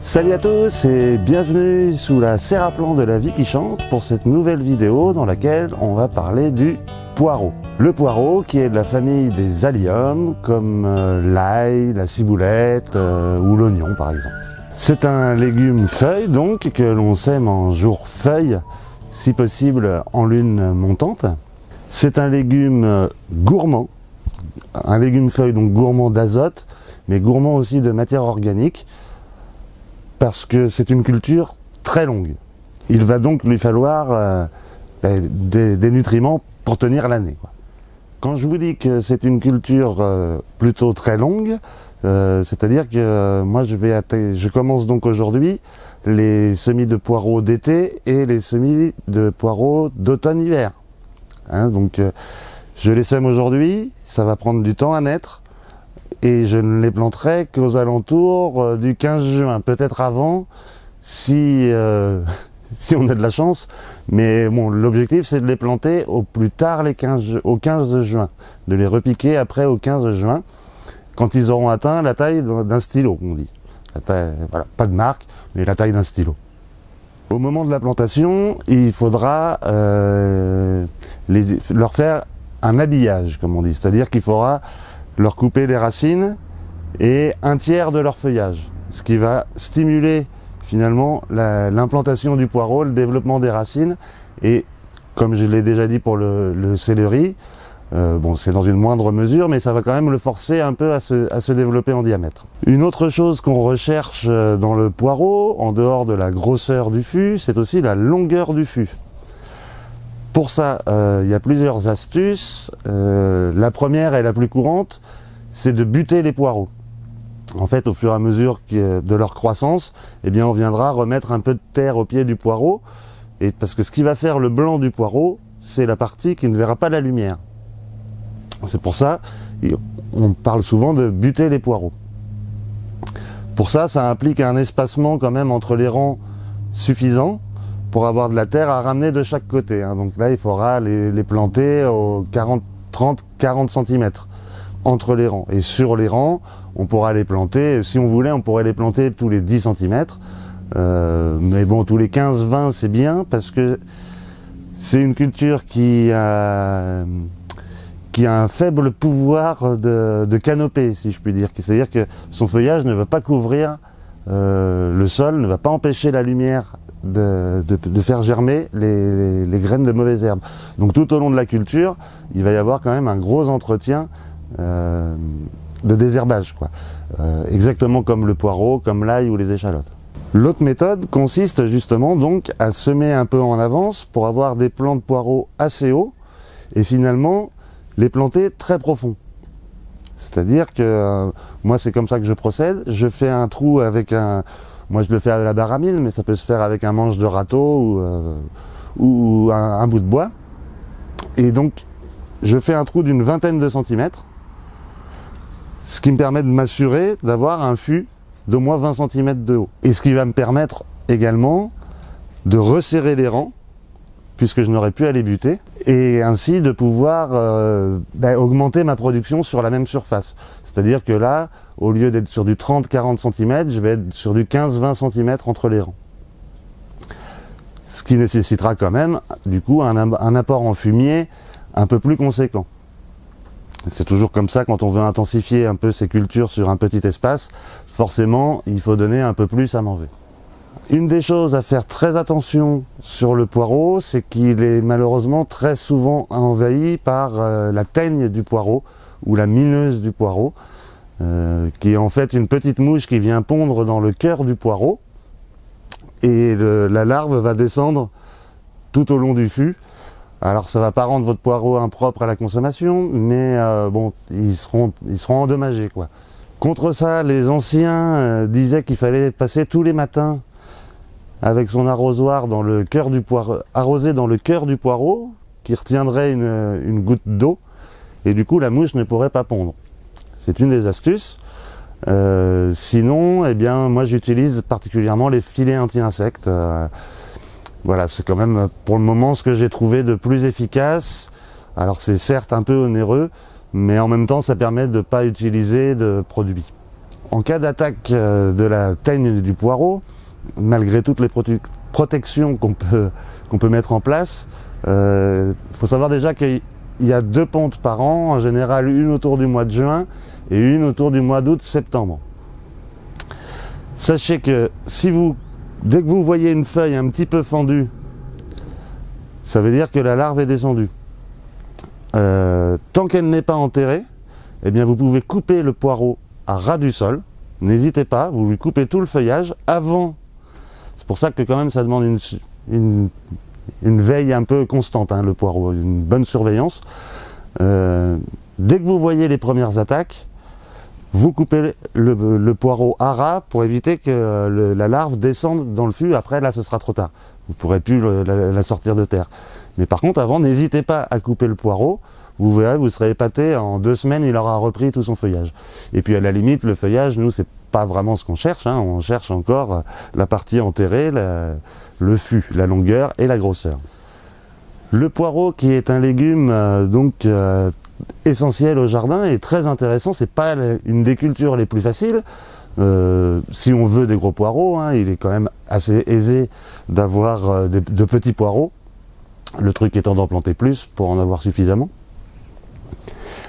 Salut à tous et bienvenue sous la serre à plan de la vie qui chante pour cette nouvelle vidéo dans laquelle on va parler du poireau. Le poireau qui est de la famille des alliums comme l'ail, la ciboulette ou l'oignon par exemple. C'est un légume feuille donc que l'on sème en jour feuille, si possible en lune montante. C'est un légume gourmand, un légume feuille donc gourmand d'azote mais gourmand aussi de matière organique, parce que c'est une culture très longue. Il va donc lui falloir des nutriments pour tenir l'année. Quand je vous dis que c'est une culture plutôt très longue, c'est-à-dire que moi je commence donc aujourd'hui les semis de poireaux d'été et les semis de poireaux d'automne-hiver. Donc je les sème aujourd'hui, ça va prendre du temps à naître, et je ne les planterai qu'aux alentours du 15 juin, peut-être avant, si on a de la chance. Mais bon, l'objectif c'est de les planter au plus tard au 15 juin, de les repiquer après au 15 juin, quand ils auront atteint la taille d'un stylo, on dit. La taille, voilà, pas de marque, mais la taille d'un stylo. Au moment de la plantation, il faudra leur faire un habillage, comme on dit, c'est-à-dire qu'il faudra leur couper les racines et un tiers de leur feuillage, ce qui va stimuler finalement l'implantation du poireau, le développement des racines, et comme je l'ai déjà dit pour le céleri, bon, c'est dans une moindre mesure, mais ça va quand même le forcer un peu à se développer en diamètre. Une autre chose qu'on recherche dans le poireau, en dehors de la grosseur du fût, c'est aussi la longueur du fût. Pour ça, il y a plusieurs astuces. La première et la plus courante, c'est de buter les poireaux. En fait, au fur et à mesure de leur croissance, eh bien, on viendra remettre un peu de terre au pied du poireau, et parce que ce qui va faire le blanc du poireau, c'est la partie qui ne verra pas la lumière. C'est pour ça, on parle souvent de buter les poireaux. Pour ça, ça implique un espacement quand même entre les rangs suffisant pour avoir de la terre à ramener de chaque côté. Donc là, il faudra les planter aux 30-40 cm entre les rangs. Et sur les rangs, on pourra les planter, si on voulait, on pourrait les planter tous les 10 cm. Mais bon, tous les 15-20, c'est bien, parce que c'est une culture qui a un faible pouvoir de canopée, si je puis dire. C'est-à-dire que son feuillage ne va pas couvrir le sol, ne va pas empêcher la lumière de faire germer les graines de mauvaises herbes. Donc tout au long de la culture, il va y avoir quand même un gros entretien de désherbage, exactement comme le poireau, comme l'ail ou les échalotes. L'autre méthode consiste justement donc à semer un peu en avance pour avoir des plants de poireaux assez hauts et finalement les planter très profond. C'est-à-dire que moi c'est comme ça que je procède, je fais un trou avec moi je le fais à la barre à mille, mais ça peut se faire avec un manche de râteau ou un bout de bois. Et donc je fais un trou d'une vingtaine de centimètres, ce qui me permet de m'assurer d'avoir un fût d'au moins 20 cm de haut. Et ce qui va me permettre également de resserrer les rangs, puisque je n'aurai plus à les buter, et ainsi de pouvoir augmenter ma production sur la même surface. C'est-à-dire que là, au lieu d'être sur du 30-40 cm, je vais être sur du 15-20 cm entre les rangs. Ce qui nécessitera quand même, du coup, un apport en fumier un peu plus conséquent. C'est toujours comme ça quand on veut intensifier un peu ses cultures sur un petit espace, forcément, il faut donner un peu plus à manger. Une des choses à faire très attention sur le poireau, c'est qu'il est malheureusement très souvent envahi par la teigne du poireau ou la mineuse du poireau, qui est en fait une petite mouche qui vient pondre dans le cœur du poireau, et la larve va descendre tout au long du fût. Alors ça va pas rendre votre poireau impropre à la consommation, mais bon, ils seront endommagés, Contre ça, les anciens disaient qu'il fallait passer tous les matins avec son arrosoir dans le cœur du poireau, arroser dans le cœur du poireau, qui retiendrait une goutte d'eau, et du coup la mouche ne pourrait pas pondre. C'est une des astuces. Sinon, eh bien, moi j'utilise particulièrement les filets anti-insectes. Voilà, c'est quand même pour le moment ce que j'ai trouvé de plus efficace. Alors c'est certes un peu onéreux, mais en même temps ça permet de ne pas utiliser de produits. en cas d'attaque de la teigne du poireau, malgré toutes les protections qu'on peut mettre en place, faut savoir déjà qu'il y a 2 pontes par an, en général une autour du mois de juin et une autour du mois d'août-septembre. Sachez que dès que vous voyez une feuille un petit peu fendue, ça veut dire que la larve est descendue. Tant qu'elle n'est pas enterrée, eh bien vous pouvez couper le poireau à ras du sol. N'hésitez pas, vous lui coupez tout le feuillage avant. C'est pour ça que quand même ça demande une veille un peu constante, hein, le poireau, une bonne surveillance. Dès que vous voyez les premières attaques, vous coupez le poireau à ras pour éviter que la larve descende dans le fût. Après, là, ce sera trop tard. Vous ne pourrez plus la sortir de terre. Mais par contre, avant, n'hésitez pas à couper le poireau. Vous verrez, vous serez épaté. En 2 semaines, il aura repris tout son feuillage. Et puis, à la limite, le feuillage, nous, c'est pas vraiment ce qu'on cherche, hein. On cherche encore la partie enterrée, le fût, la longueur et la grosseur. Le poireau, qui est un légume essentiel au jardin et très intéressant, c'est pas une des cultures les plus faciles. Si on veut des gros poireaux, hein, il est quand même assez aisé d'avoir de petits poireaux. Le truc étant d'en planter plus pour en avoir suffisamment.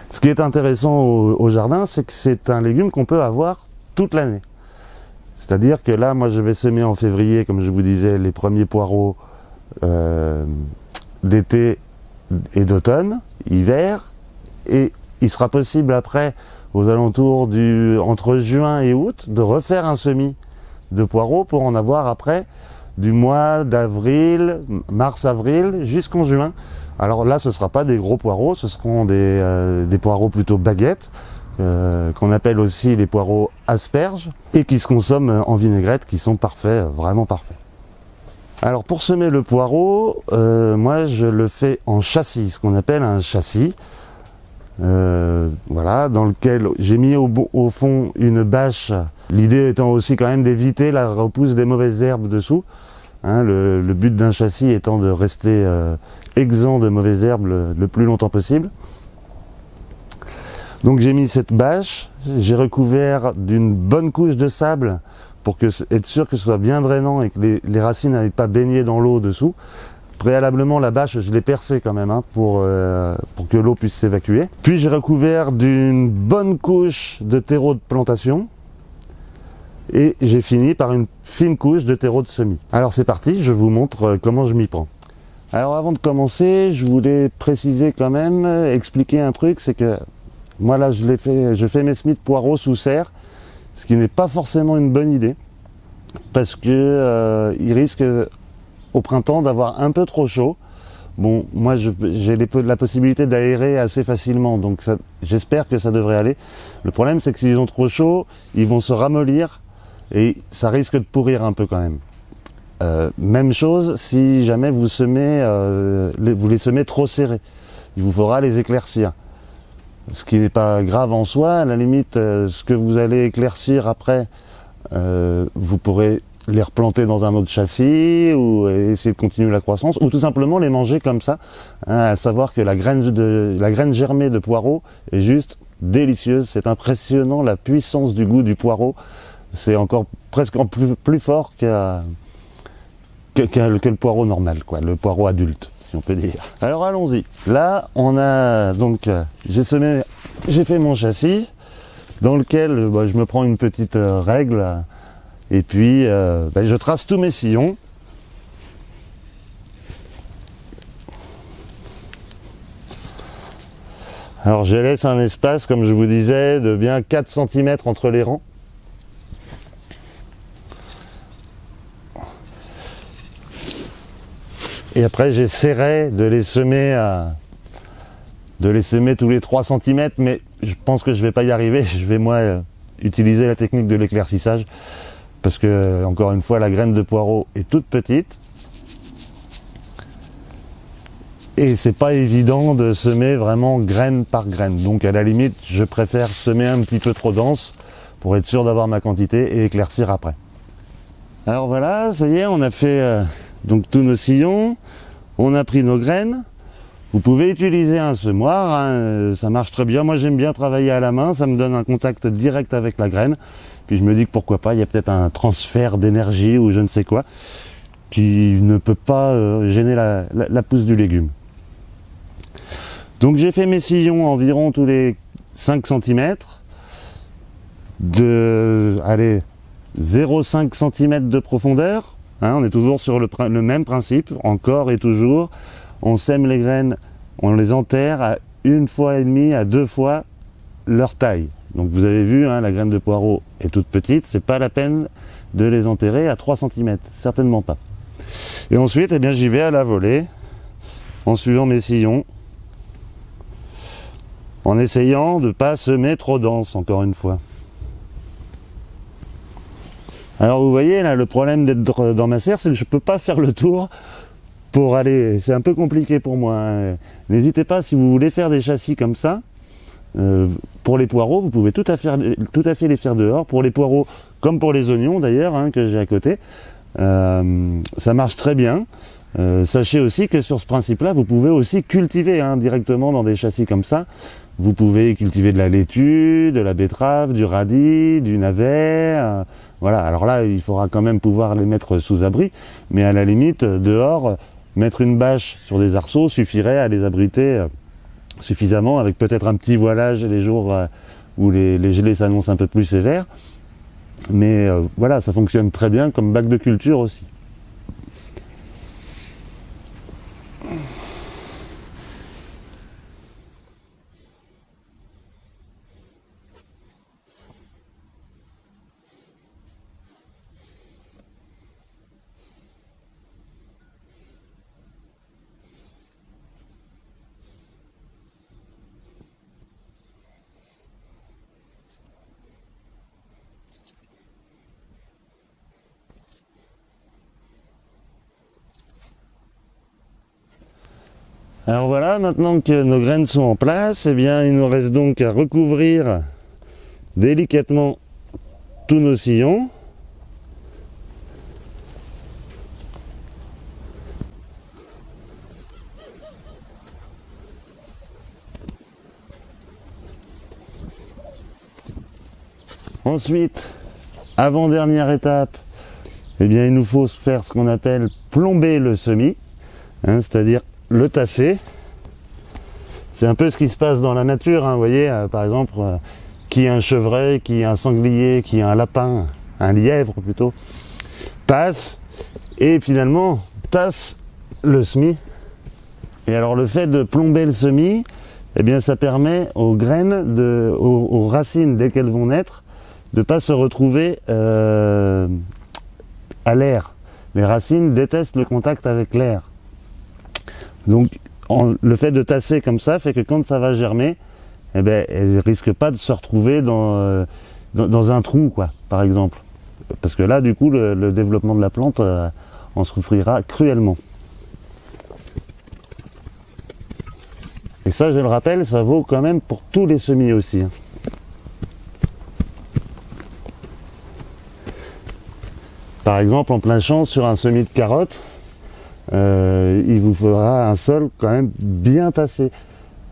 Ce qui est intéressant au jardin, c'est que c'est un légume qu'on peut avoir toute l'année. C'est-à-dire que là, moi je vais semer en février, comme je vous disais, les premiers poireaux d'été et d'automne, hiver, et il sera possible après, aux alentours entre juin et août, de refaire un semis de poireaux pour en avoir après du mois d'avril, mars-avril, jusqu'en juin. Alors là, ce ne sera pas des gros poireaux, ce seront des poireaux plutôt baguettes, qu'on appelle aussi les poireaux asperges, et qui se consomment en vinaigrette, qui sont parfaits, vraiment parfaits. Alors pour semer le poireau, moi je le fais en châssis, ce qu'on appelle un châssis. Voilà, dans lequel j'ai mis au fond une bâche, l'idée étant aussi quand même d'éviter la repousse des mauvaises herbes dessous, hein, le but d'un châssis étant de rester exempt de mauvaises herbes le plus longtemps possible. Donc j'ai mis cette bâche, j'ai recouvert d'une bonne couche de sable pour être sûr que ce soit bien drainant et que les racines n'aillent pas baigner dans l'eau dessous. Préalablement, la bâche, je l'ai percée quand même, hein, pour que l'eau puisse s'évacuer. Puis j'ai recouvert d'une bonne couche de terreau de plantation et j'ai fini par une fine couche de terreau de semis. Alors c'est parti, je vous montre comment je m'y prends. Alors avant de commencer, je voulais préciser quand même, expliquer un truc, c'est que moi là je fais mes semis de poireaux sous serre, ce qui n'est pas forcément une bonne idée, parce que il risque au printemps d'avoir un peu trop chaud. Bon, moi j'ai la possibilité d'aérer assez facilement, donc j'espère que ça devrait aller. Le problème c'est que s'ils ont trop chaud, ils vont se ramollir et ça risque de pourrir un peu quand même. Même chose si jamais vous les semez trop serrés. Il vous faudra les éclaircir. Ce qui n'est pas grave en soi, à la limite, ce que vous allez éclaircir après, vous pourrez les replanter dans un autre châssis ou essayer de continuer la croissance ou tout simplement les manger comme ça, hein, à savoir que la graine germée de poireau est juste délicieuse. C'est impressionnant la puissance du goût du poireau, c'est encore presque plus fort que le poireau normal, quoi, le poireau adulte si on peut dire. Alors allons-y. Là on a donc j'ai fait mon châssis dans lequel je me prends une petite règle. Et puis, je trace tous mes sillons. Alors, je laisse un espace, comme je vous disais, de bien 4 cm entre les rangs. Et après, j'essaierai de les semer tous les 3 cm, mais je pense que je ne vais pas y arriver. Je vais, moi, utiliser la technique de l'éclaircissage. Parce que, encore une fois, la graine de poireau est toute petite. Et c'est pas évident de semer vraiment graine par graine. Donc à la limite, je préfère semer un petit peu trop dense pour être sûr d'avoir ma quantité et éclaircir après. Alors voilà, ça y est, on a fait donc tous nos sillons. On a pris nos graines. Vous pouvez utiliser un semoir, hein, ça marche très bien. Moi j'aime bien travailler à la main, ça me donne un contact direct avec la graine. Puis je me dis que pourquoi pas, il y a peut-être un transfert d'énergie ou je ne sais quoi qui ne peut pas gêner la pousse du légume. Donc j'ai fait mes sillons environ tous les 5 cm de, allez, 0,5 cm de profondeur. Hein, on est toujours sur le même principe, encore et toujours. On sème les graines, on les enterre à 1,5 fois à 2 fois leur taille. Donc vous avez vu, hein, la graine de poireau est toute petite, c'est pas la peine de les enterrer à 3 cm, certainement pas. Et ensuite, eh bien, j'y vais à la volée, en suivant mes sillons, en essayant de ne pas semer trop dense, encore une fois. Alors vous voyez, là, le problème d'être dans ma serre, c'est que je ne peux pas faire le tour pour aller, c'est un peu compliqué pour moi. Hein. N'hésitez pas, si vous voulez faire des châssis comme ça, pour les poireaux, vous pouvez tout à fait les faire dehors. Pour les poireaux, comme pour les oignons d'ailleurs, hein, que j'ai à côté, ça marche très bien. Sachez aussi que sur ce principe-là, vous pouvez aussi cultiver hein, directement dans des châssis comme ça. Vous pouvez cultiver de la laitue, de la betterave, du radis, du navet. Voilà, alors là, il faudra quand même pouvoir les mettre sous abri. Mais à la limite, dehors, mettre une bâche sur des arceaux suffirait à les abriter suffisamment, avec peut-être un petit voilage les jours où les gelées s'annoncent un peu plus sévères. Mais voilà, ça fonctionne très bien comme bac de culture aussi. Alors voilà, maintenant que nos graines sont en place, eh bien, il nous reste donc à recouvrir délicatement tous nos sillons. Ensuite, avant-dernière étape, eh bien, il nous faut faire ce qu'on appelle plomber le semis, hein, c'est-à-dire le tasser. C'est un peu ce qui se passe dans la nature, hein, vous voyez, par exemple, qui a un chevreuil, qui a un sanglier, qui a un lapin, un lièvre plutôt, passe et finalement tasse le semis. Et alors le fait de plomber le semis, eh bien ça permet aux graines, aux racines dès qu'elles vont naître, de ne pas se retrouver à l'air. Les racines détestent le contact avec l'air. Donc le fait de tasser comme ça fait que quand ça va germer, eh ben, elles ne risquent pas de se retrouver dans un trou, quoi, par exemple. Parce que là, du coup, le développement de la plante en souffrira cruellement. Et ça, je le rappelle, ça vaut quand même pour tous les semis aussi. Par exemple, en plein champ, sur un semis de carottes, il vous faudra un sol quand même bien tassé.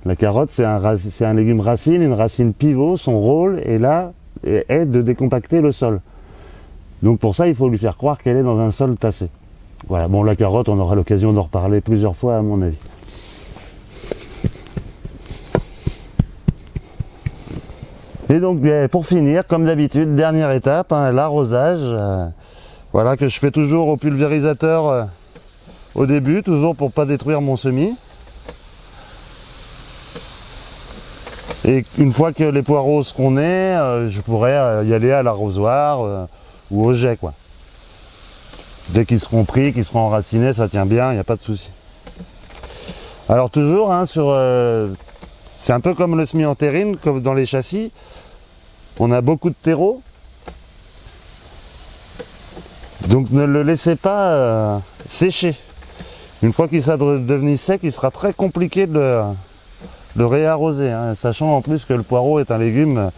La carotte, c'est un légume racine, une racine pivot. Son rôle est là, est de décompacter le sol. Donc pour ça, il faut lui faire croire qu'elle est dans un sol tassé. Voilà, bon, la carotte, on aura l'occasion d'en reparler plusieurs fois à mon avis. Et donc, bien, pour finir, comme d'habitude, dernière étape, hein, l'arrosage. Voilà, que je fais toujours au pulvérisateur au début, toujours pour ne pas détruire mon semis. Et une fois que les poireaux seront nés, je pourrai y aller à l'arrosoir ou au jet, quoi. Dès qu'ils seront pris, qu'ils seront enracinés, ça tient bien, il n'y a pas de souci. Alors toujours, hein, c'est un peu comme le semi-entérine, comme dans les châssis. On a beaucoup de terreau. Donc ne le laissez pas sécher. Une fois qu'il sera devenu sec, il sera très compliqué de le réarroser, hein, sachant en plus que le poireau est un légume,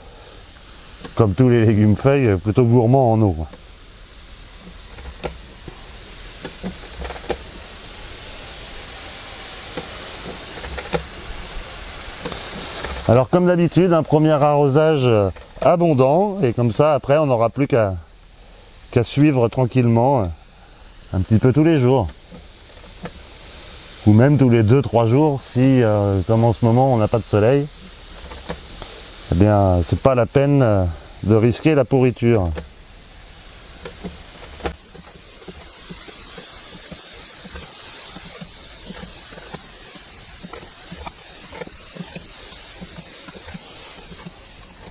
comme tous les légumes feuilles, plutôt gourmand en eau. Alors comme d'habitude, un premier arrosage abondant, et comme ça après on n'aura plus qu'à suivre tranquillement un petit peu tous les jours. Ou même tous les 2-3 jours si, comme en ce moment, on n'a pas de soleil, eh bien, c'est pas la peine de risquer la pourriture.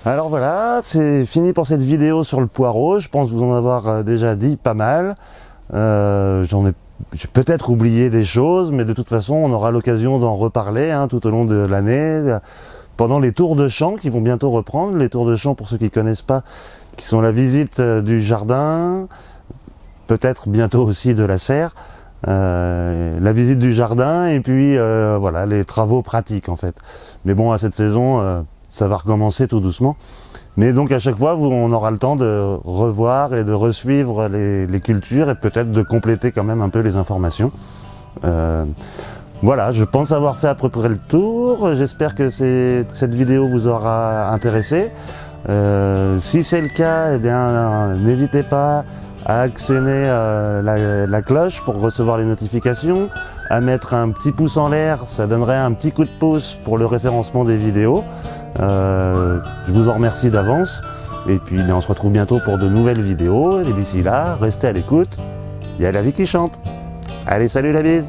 Alors voilà, c'est fini pour cette vidéo sur le poireau. Je pense vous en avoir déjà dit pas mal. J'ai peut-être oublié des choses, mais de toute façon, on aura l'occasion d'en reparler tout au long de l'année, pendant les tours de champ qui vont bientôt reprendre. Les tours de champ, pour ceux qui ne connaissent pas, qui sont la visite du jardin, peut-être bientôt aussi de la serre, la visite du jardin et puis voilà, les travaux pratiques en fait. Mais bon, à cette saison, ça va recommencer tout doucement. Mais donc à chaque fois, on aura le temps de revoir et de resuivre les cultures et peut-être de compléter quand même un peu les informations. Voilà, je pense avoir fait à peu près le tour. J'espère que cette vidéo vous aura intéressé. Si c'est le cas, eh bien, n'hésitez pas à actionner la cloche pour recevoir les notifications, à mettre un petit pouce en l'air, ça donnerait un petit coup de pouce pour le référencement des vidéos. Je vous en remercie d'avance. Et puis on se retrouve bientôt pour de nouvelles vidéos. Et d'ici là, restez à l'écoute. Il y a la vie qui chante. Allez, salut la bise!